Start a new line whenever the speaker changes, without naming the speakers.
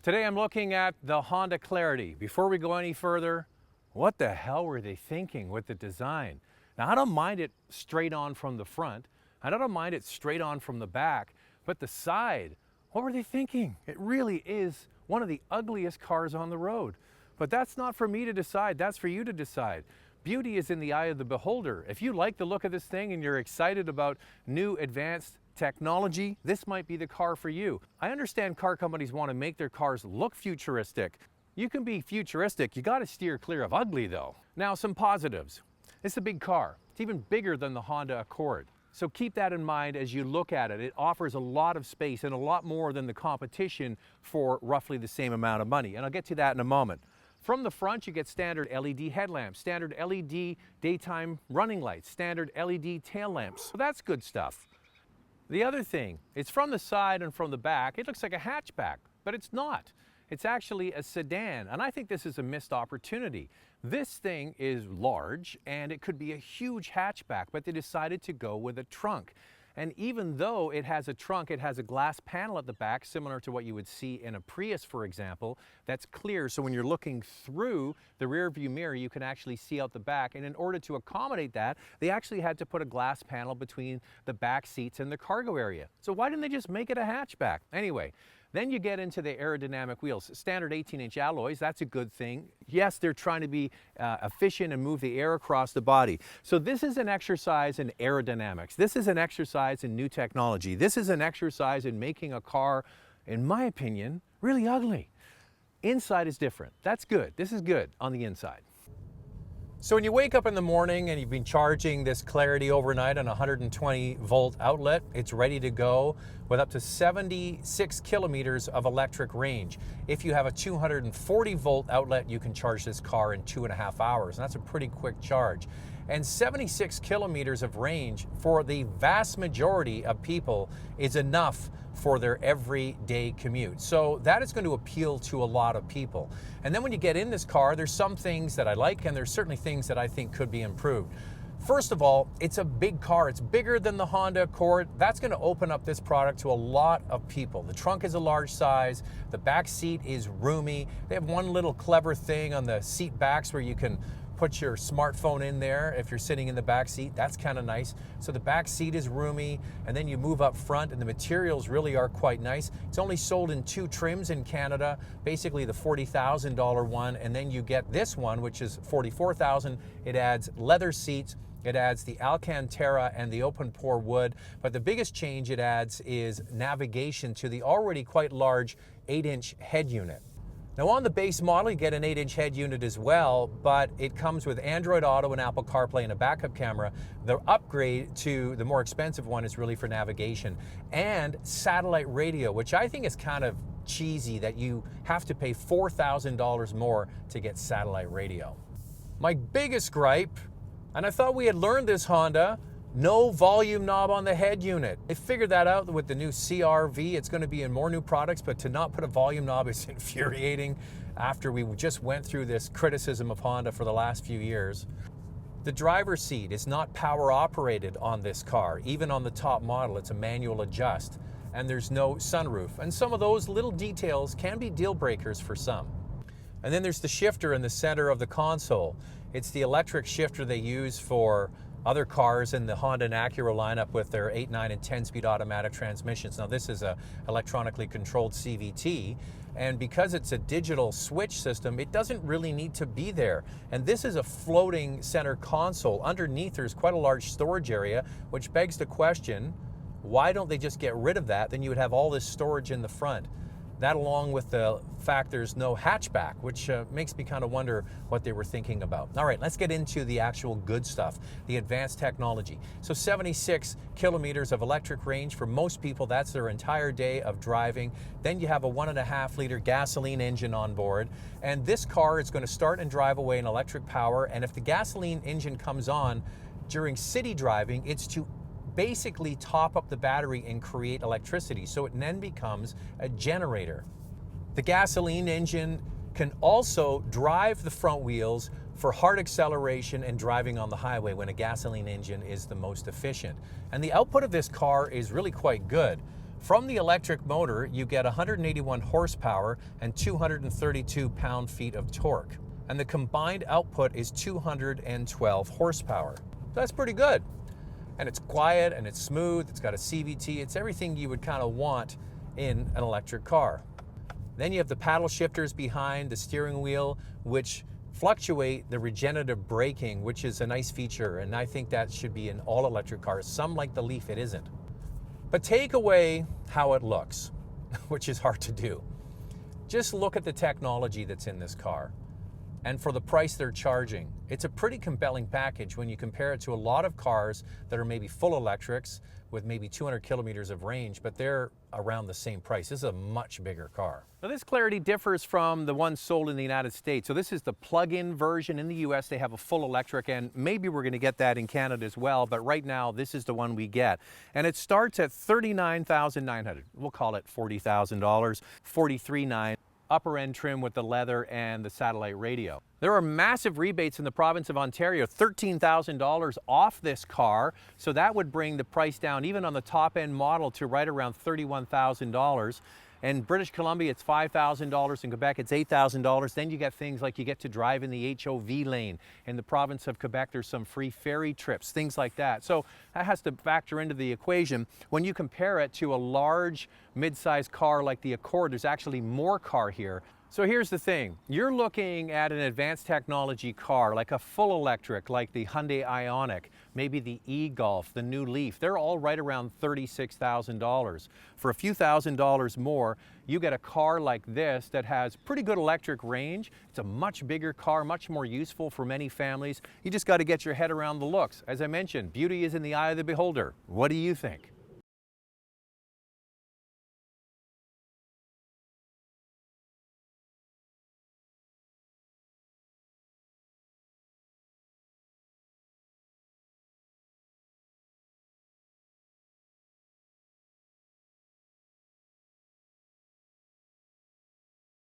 Today I'm looking at the Honda Clarity. Before we go any further, what the hell were they thinking with the design? Now I don't mind it straight on from the front. I don't mind it straight on from the back, but the side, what were they thinking? It really is one of the ugliest cars on the road. But that's not for me to decide, that's for you to decide. Beauty is in the eye of the beholder. If you like the look of this thing and you're excited about new advanced technology, this might be the car for you. I understand car companies want to make their cars look futuristic. You can be futuristic, you got to steer clear of ugly though. Now some positives. It's a big car. It's even bigger than the Honda Accord. So keep that in mind as you look at it. It offers a lot of space and a lot more than the competition for roughly the same amount of money. And I'll get to that in a moment. From the front, you get standard LED headlamps, standard LED daytime running lights, standard LED tail lamps. So that's good stuff. The other thing, it's from the side and from the back, it looks like a hatchback, but it's not. It's actually a sedan, and I think this is a missed opportunity. This thing is large, and it could be a huge hatchback, but they decided to go with a trunk. And even though it has a trunk, it has a glass panel at the back, similar to what you would see in a Prius, for example, that's clear. So when you're looking through the rear view mirror, you can actually see out the back. And in order to accommodate that, they actually had to put a glass panel between the back seats and the cargo area. So why didn't they just make it a hatchback? Anyway, then you get into the aerodynamic wheels. Standard 18-inch alloys, that's a good thing. Yes, they're trying to be efficient and move the air across the body. So this is an exercise in aerodynamics. This is an exercise in new technology. This is an exercise in making a car, in my opinion, really ugly. Inside is different. That's good. This is good on the inside. So when you wake up in the morning and you've been charging this Clarity overnight on a 120 volt outlet, it's ready to go with up to 76 kilometers of electric range. If you have a 240 volt outlet, you can charge this car in 2.5 hours, and that's a pretty quick charge. And 76 kilometers of range for the vast majority of people is enough for their everyday commute. So that is going to appeal to a lot of people. And then when you get in this car, there's some things that I like, and there's certainly things that I think could be improved. First of all, it's a big car. It's bigger than the Honda Accord. That's going to open up this product to a lot of people. The trunk is a large size. The back seat is roomy. They have one little clever thing on the seat backs where you can put your smartphone in there if you're sitting in the back seat. That's kind of nice. So the back seat is roomy, and then you move up front, and the materials really are quite nice. It's only sold in 2 trims in Canada, basically the $40,000 one, and then you get this one, which is $44,000. It adds leather seats, it adds the Alcantara and the open pore wood, but the biggest change it adds is navigation to the already quite large 8-inch head unit. Now on the base model, you get an 8-inch head unit as well, but it comes with Android Auto and Apple CarPlay and a backup camera. The upgrade to the more expensive one is really for navigation and satellite radio, which I think is kind of cheesy that you have to pay $4,000 more to get satellite radio. My biggest gripe, and I thought we had learned this Honda, no volume knob on the head unit. They figured that out with the new CR-V. It's going to be in more new products, but to not put a volume knob is infuriating after we just went through this criticism of Honda for the last few years. The driver's seat is not power operated on this car. Even on the top model, it's a manual adjust, and there's no sunroof. And some of those little details can be deal breakers for some. And then there's the shifter in the center of the console. It's the electric shifter they use for other cars in the Honda and Acura lineup with their 8, 9, and 10-speed automatic transmissions. Now this is a electronically controlled CVT, and because it's a digital switch system, it doesn't really need to be there. And this is a floating center console. Underneath there's quite a large storage area, which begs the question, why don't they just get rid of that? Then you would have all this storage in the front. That along with the fact there's no hatchback, which makes me kind of wonder what they were thinking about. All right, let's get into the actual good stuff, the advanced technology. So 76 kilometers of electric range for most people, that's their entire day of driving. Then you have a 1.5-liter gasoline engine on board. And this car is going to start and drive away in electric power. And if the gasoline engine comes on during city driving, it's to basically top up the battery and create electricity, so it then becomes a generator. The gasoline engine can also drive the front wheels for hard acceleration and driving on the highway when a gasoline engine is the most efficient. And the output of this car is really quite good. From the electric motor, you get 181 horsepower and 232 pound-feet of torque. And the combined output is 212 horsepower. That's pretty good. And it's quiet and it's smooth, it's got a CVT, it's everything you would kind of want in an electric car. Then you have the paddle shifters behind the steering wheel, which fluctuate the regenerative braking, which is a nice feature, and I think that should be in all electric cars. Some, like the Leaf, it isn't. But take away how it looks, which is hard to do. Just look at the technology that's in this car. And for the price they're charging, it's a pretty compelling package when you compare it to a lot of cars that are maybe full electrics with maybe 200 kilometers of range, but they're around the same price. This is a much bigger car. Now, this Clarity differs from the one sold in the United States. So this is the plug-in version. In the US, they have a full electric, and maybe we're going to get that in Canada as well, but right now, this is the one we get. And it starts at $39,900. We'll call it $40,000, $43,900. Upper end trim with the leather and the satellite radio. There are massive rebates in the province of Ontario, $13,000 off this car, so that would bring the price down even on the top end model to right around $31,000. In British Columbia, it's $5,000. In Quebec, it's $8,000. Then you get things like you get to drive in the HOV lane. In the province of Quebec, there's some free ferry trips, things like that. So that has to factor into the equation. When you compare it to a large mid-sized car like the Accord, there's actually more car here. So here's the thing, you're looking at an advanced technology car, like a full electric, like the Hyundai Ioniq, maybe the e-Golf, the new Leaf. They're all right around $36,000. For a few $1,000s more, you get a car like this that has pretty good electric range. It's a much bigger car, much more useful for many families. You just got to get your head around the looks. As I mentioned, beauty is in the eye of the beholder. What do you think?